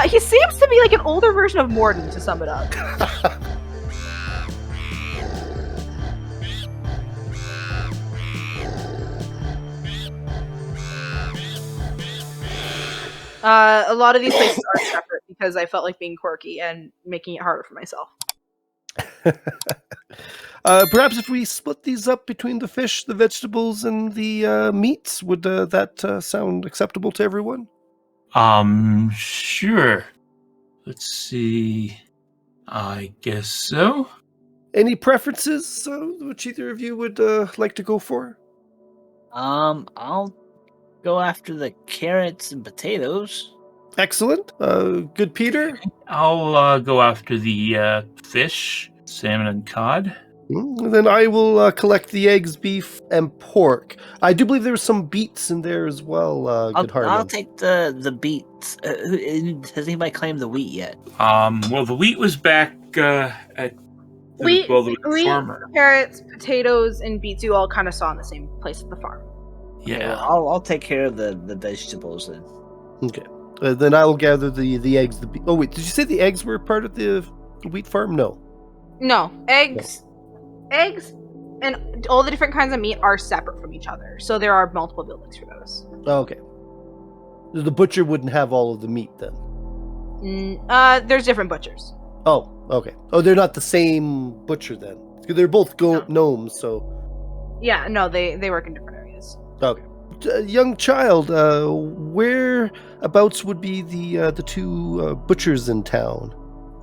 He seems to be like an older version of Morden, to sum it up. A lot of these places are separate because I felt like being quirky and making it harder for myself. Perhaps if we split these up between the fish, the vegetables, and the meats, would that sound acceptable to everyone? Sure. Let's see. I guess so. Any preferences which either of you would like to go for? I'll go after the carrots and potatoes. Excellent. Good, Peter. I'll go after the fish, salmon, and cod. Then I will collect the eggs, beef, and pork. I do believe there was some beets in there as well. I'll take the beets. Has anybody claimed the wheat yet? Well, the wheat was back at Wheat, the farmer. Carrots, potatoes, and beets you all kind of saw in the same place at the farm. Yeah. Well, I'll take care of the vegetables then. Okay. Then I will gather the eggs. Oh wait, did you say the eggs were part of the wheat farm? No. No, eggs, and all the different kinds of meat are separate from each other. So there are multiple buildings for those. Oh, okay. The butcher wouldn't have all of the meat then. There's different butchers. Oh, okay. Oh, they're not the same butcher then. They're both gnomes, so. Yeah, no, they work in different areas. Okay. Young child, whereabouts would be the two butchers in town?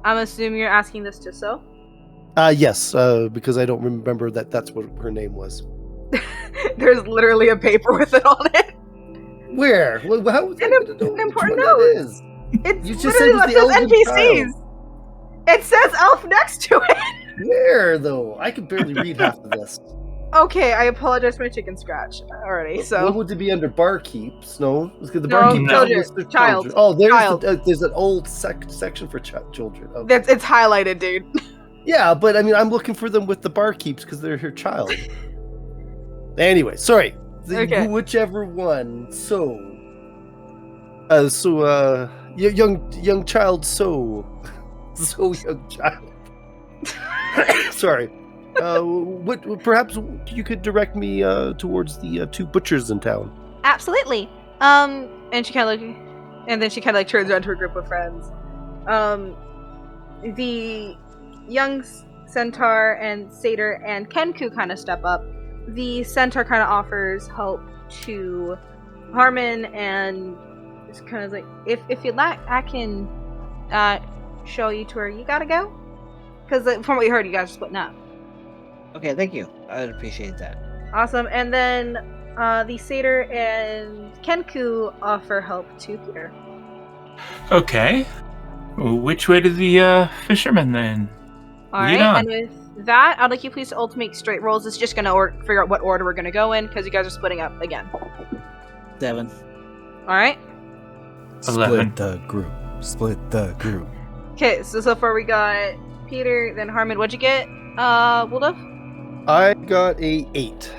I'm assuming you're asking this to So? Yes, because I don't remember that's what her name was. There's literally a paper with it on it. Where? How is An important note. It's you just said literally it was the NPCs. child. It says elf next to it. Where though? I can barely read half of this. Okay, I apologize for my chicken scratch already. So what would it be under barkeeps? No, the No, barkeep children. Child. Oh, Child. there's an old section for children. Okay. it's highlighted, dude. Yeah, but I mean, I'm looking for them with the barkeeps because they're her child. Anyway, sorry. Okay. Whichever one. So, young child. So young child. Sorry. What? Perhaps you could direct me towards the two butchers in town. Absolutely. And she kind of and then she kind of turns around to her group of friends. The young centaur and satyr and Kenku kind of step up. The centaur kind of offers help to Harmon and is kind of like, if you'd like, I can show you to where you gotta go. Because from what we heard, you guys are splitting up. Okay, thank you. I'd appreciate that. Awesome. And then the satyr and Kenku offer help to Peter. Okay. Which way to the fisherman then? Alright, and with that, I'd like you please to all to make straight rolls. It's just gonna figure out what order we're gonna go in, because you guys are splitting up again. 7. Alright? 11. Split the group. Okay, so far we got Peter, then Harmon. What'd you get, Wolf? I got a 8.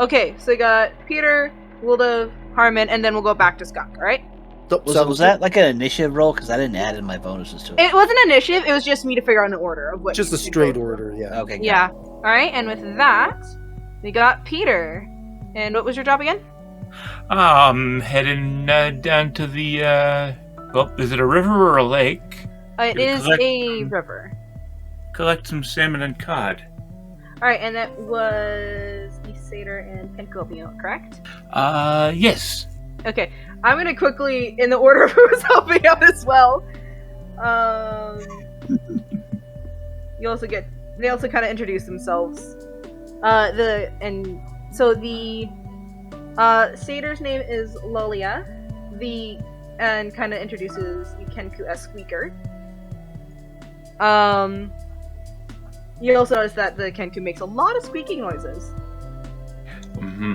Okay, so we got Peter, Wolf, Harmon, and then we'll go back to Skunk, alright? Was that like an initiative roll? Because I didn't add in my bonuses to it. It wasn't initiative, it was just me to figure out an order of what. Just a straight order, yeah. Okay. Yeah. Alright, and with that, we got Peter. And what was your job again? Heading down to the, well, is it a river or a lake? It is a river. Collect some salmon and cod. Alright, and that was the satyr and Pencopio, correct? Yes. Okay, I'm gonna quickly, in the order of who's helping out as well. They also kind of introduce themselves. The satyr's name is Lolia. And kind of introduces Kenku as Squeaker. You also notice that the Kenku makes a lot of squeaking noises. Mm-hmm.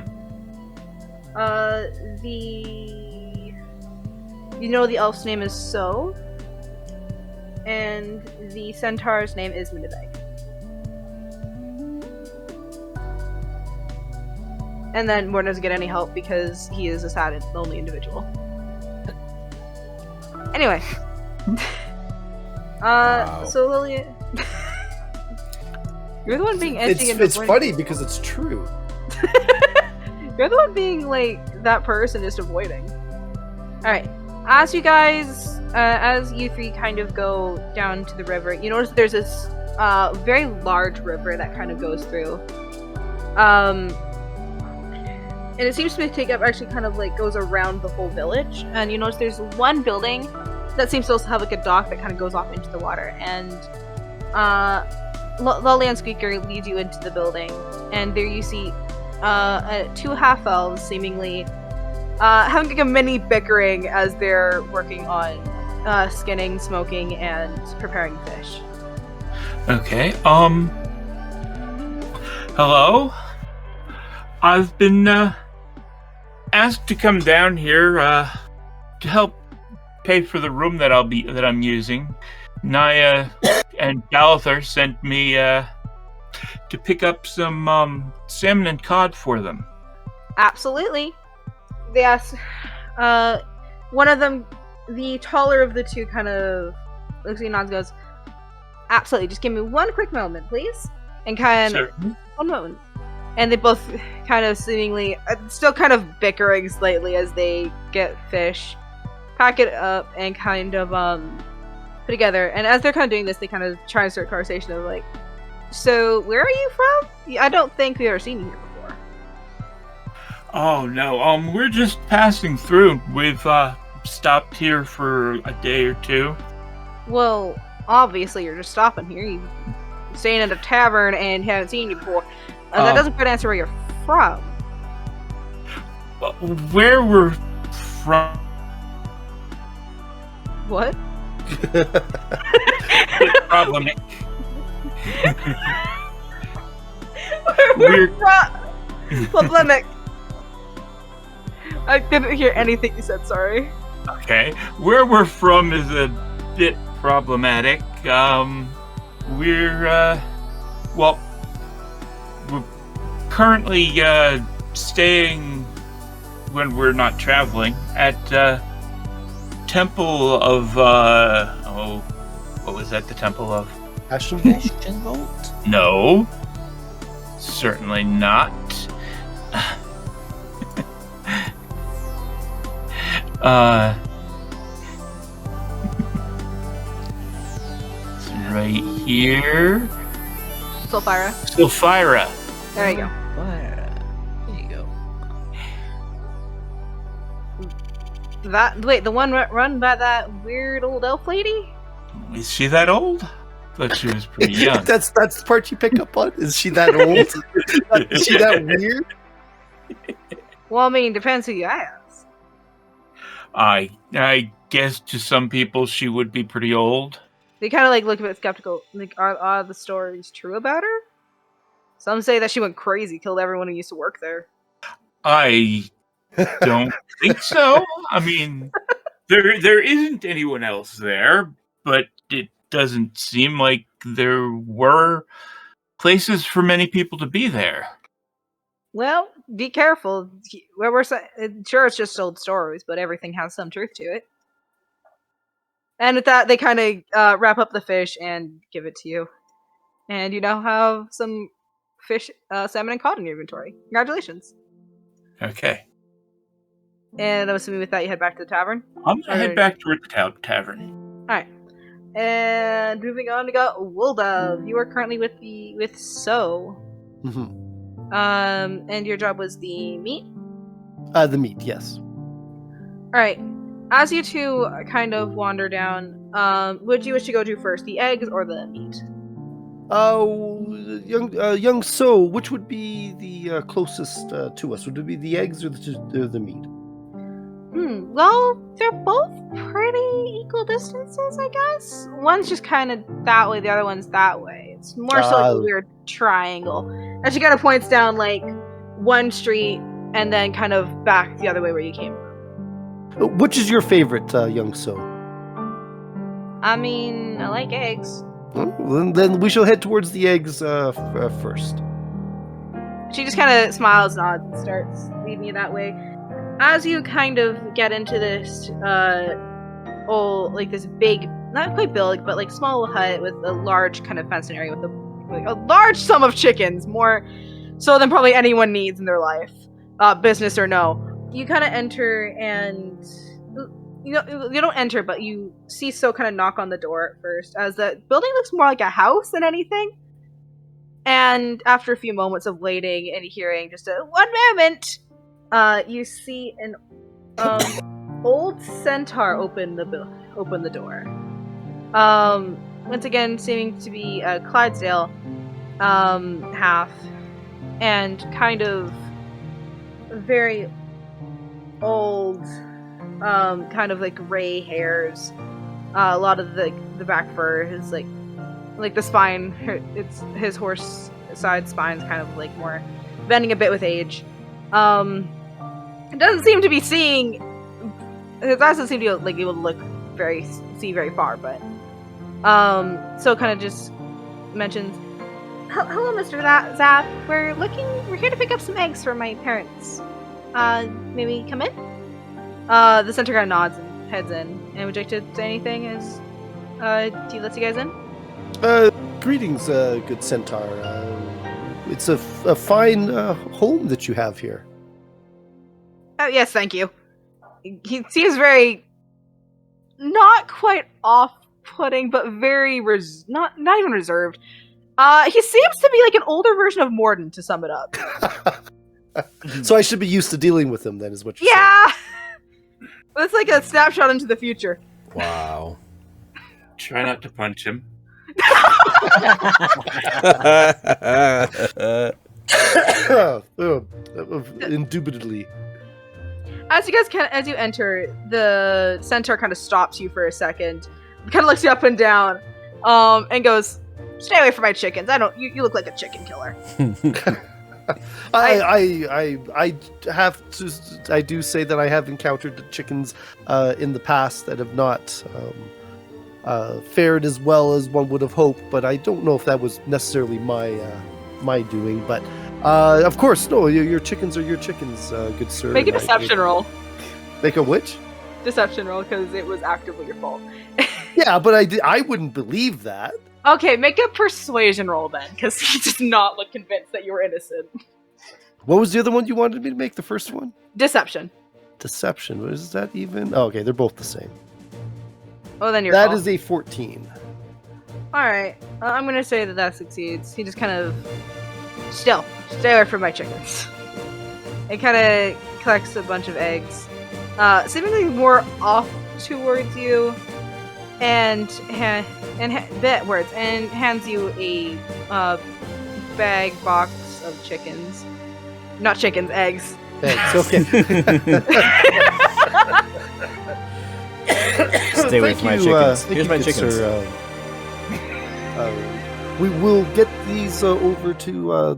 The elf's name is So, and the centaur's name is Miniveg. And then Morton doesn't get any help because he is a sad and lonely individual. And Anyway. Wow. So Lillian... You're the one being edgy and It's avoiding. funny because it's true. You're the one being, like, that person just avoiding. Alright. As you guys, as you three kind of go down to the river, you notice there's this very large river that kind of goes through. And it seems to take up, actually kind of like goes around the whole village. And you notice there's one building that seems to also have like a dock that kind of goes off into the water. And Lolly and Squeaker lead you into the building. And there you see two half-elves seemingly having like a mini bickering as they're working on skinning, smoking, and preparing fish. Okay. Hello. I've been asked to come down here to help pay for the room that I'm using. Naya and Galathar sent me to pick up some salmon and cod for them. Absolutely. They asked, one of them, the taller of the two, kind of looks at you and nods, goes, absolutely, just give me one quick moment, please. And kind of, one moment. And they both kind of seemingly, still kind of bickering slightly as they get fish, pack it up, and kind of, put together. And as they're kind of doing this, they kind of try and start a conversation of like, so where are you from? I don't think we've ever seen you here before. Oh no, we're just passing through. We've stopped here for a day or two. Well, obviously you're just stopping here. You're staying at a tavern and haven't seen you before. That doesn't quite answer where you're from. Where we're from? What? It's problematic. We're from problematic. I didn't hear anything you said, sorry. Okay. Where we're from is a bit problematic. We're currently staying, when we're not traveling, at Temple of what was that? The Temple of Ashenvolt? No, certainly not. It's right here. Sulfira. There you go. There you go. The one run by that weird old elf lady? Is she that old? Thought she was pretty young. That's the part you pick up on? Is she that old? Is she that weird? Well, I mean, depends who you ask. I guess to some people she would be pretty old. They kind of like look a bit skeptical. Like, are the stories true about her? Some say that she went crazy, killed everyone who used to work there. I don't think so. I mean, there isn't anyone else there, but it doesn't seem like there were places for many people to be there. Well, be careful. Sure, it's just old stories, but everything has some truth to it. And with that, they kind of wrap up the fish and give it to you. And you now have some fish, salmon, and cod in your inventory. Congratulations. Okay. And I'm assuming with that, you head back to the tavern? I'm gonna head back toward the tavern. Alright. And moving on, we got Woldove. You are currently with So. Mm-hmm. And your job was the meat? The meat, yes. Alright. As you two kind of wander down, would you wish to go to first, the eggs or the meat? Young So, which would be the closest to us? Would it be the eggs or the meat? Well, they're both pretty equal distances, I guess. One's just kind of that way, the other one's that way. It's more so like a weird triangle. And she kind of points down, like, one street and then kind of back the other way where you came from. Which is your favorite, Young So? I mean, I like eggs. Well, then we shall head towards the eggs first. She just kind of smiles, nods, and starts leading you that way. As you kind of get into this old, like this big, not quite big, but like small hut with a large kind of fenced area with a large sum of chickens, more so than probably anyone needs in their life, business or no. You kind of enter and you don't enter, but you see So kind of knock on the door at first, as the building looks more like a house than anything. And after a few moments of waiting and hearing just a one moment, you see an old centaur open the door. Once again, seeming to be a Clydesdale half, and kind of very old, kind of like gray hairs. A lot of the back fur is like the spine. It's his horse side spine's kind of like more bending a bit with age. It doesn't seem to be seeing. It doesn't seem to be able to look see very far, but So kind of just mentions, "Hello, Mr. Zap. We're here to pick up some eggs for my parents. Maybe come in?" The centaur kind of nods and heads in. And would you like to say anything as he lets you guys in? Greetings, good centaur. It's a fine home that you have here. Oh, yes, thank you. He seems very, not quite off-putting, but very not even reserved. He seems to be like an older version of Morden, to sum it up. So I should be used to dealing with him, then, is what you're saying. Yeah! It's like a snapshot into the future. Wow. Try not to punch him. Indubitably. As you enter, the centaur kind of stops you for a second, kind of looks you up and down, and goes, "Stay away from my chickens. You look like a chicken killer." I do say that I have encountered chickens in the past that have not fared as well as one would have hoped, but I don't know if that was necessarily my doing. But of course, no, your chickens are your chickens, good sir. Make a deception roll. Make a which? Deception roll, because it was actively your fault. Yeah, but I wouldn't believe that. Okay, make a persuasion roll then, because he does not look convinced that you were innocent. What was the other one you wanted me to make? The first one? Deception. Deception. What is that even? Oh, okay, they're both the same. Oh, then you're That is a 14. Alright, I'm gonna say that succeeds. He just kind of... Stay away from my chickens. It kind of collects a bunch of eggs. Seemingly more off towards you, and hands you a bag box of chickens. Not chickens, eggs. Eggs, okay. Stay away from my chickens. Here's my chickens. Sir. We will get these over to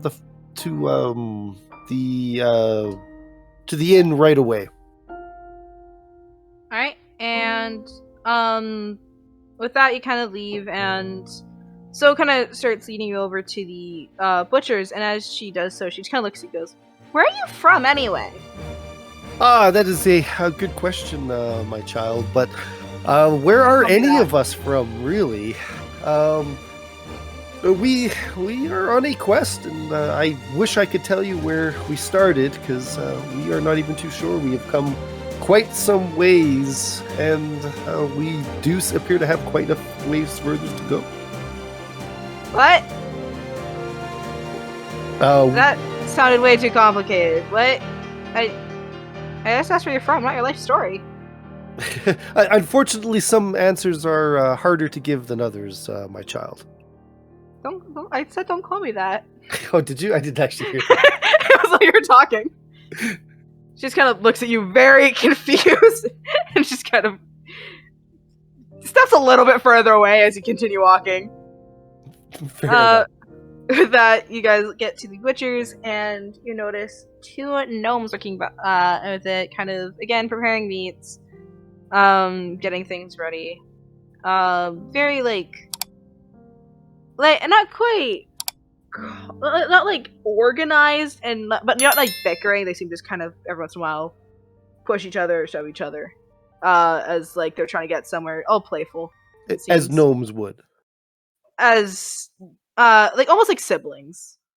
the inn right away. All right, and with that, you kind of leave, and So kind of starts leading you over to the butcher's, and as she does so, she just kind of looks at you and goes, "Where are you from, anyway?" That is a good question, my child, but where are any of us from, really? We are on a quest, and I wish I could tell you where we started, because we are not even too sure. We have come quite some ways, and we do appear to have quite a ways further to go. What? That sounded way too complicated. What? I just asked where you're from, not your life story. Unfortunately, some answers are harder to give than others, my child. Don't. I said don't call me that. Oh, did you? I didn't actually hear that. It was like you were talking. She just kind of looks at you very confused, and just kind of steps a little bit further away as you continue walking. With that, you guys get to the butcher's, and you notice two gnomes working with it, kind of, again, preparing meats, getting things ready. Very, not quite, not, organized, but not, bickering. They seem just kind of, every once in a while, push each other, shove each other. as like they're trying to get somewhere, all playful. As seems. gnomes would. As like almost like siblings.